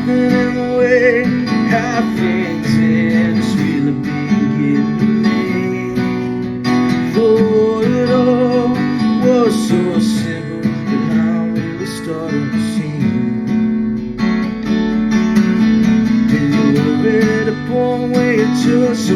something in the way I fainted, sweetly being given me. Though it all was so simple, but how we were starting to sing. And you were at a point where you chose so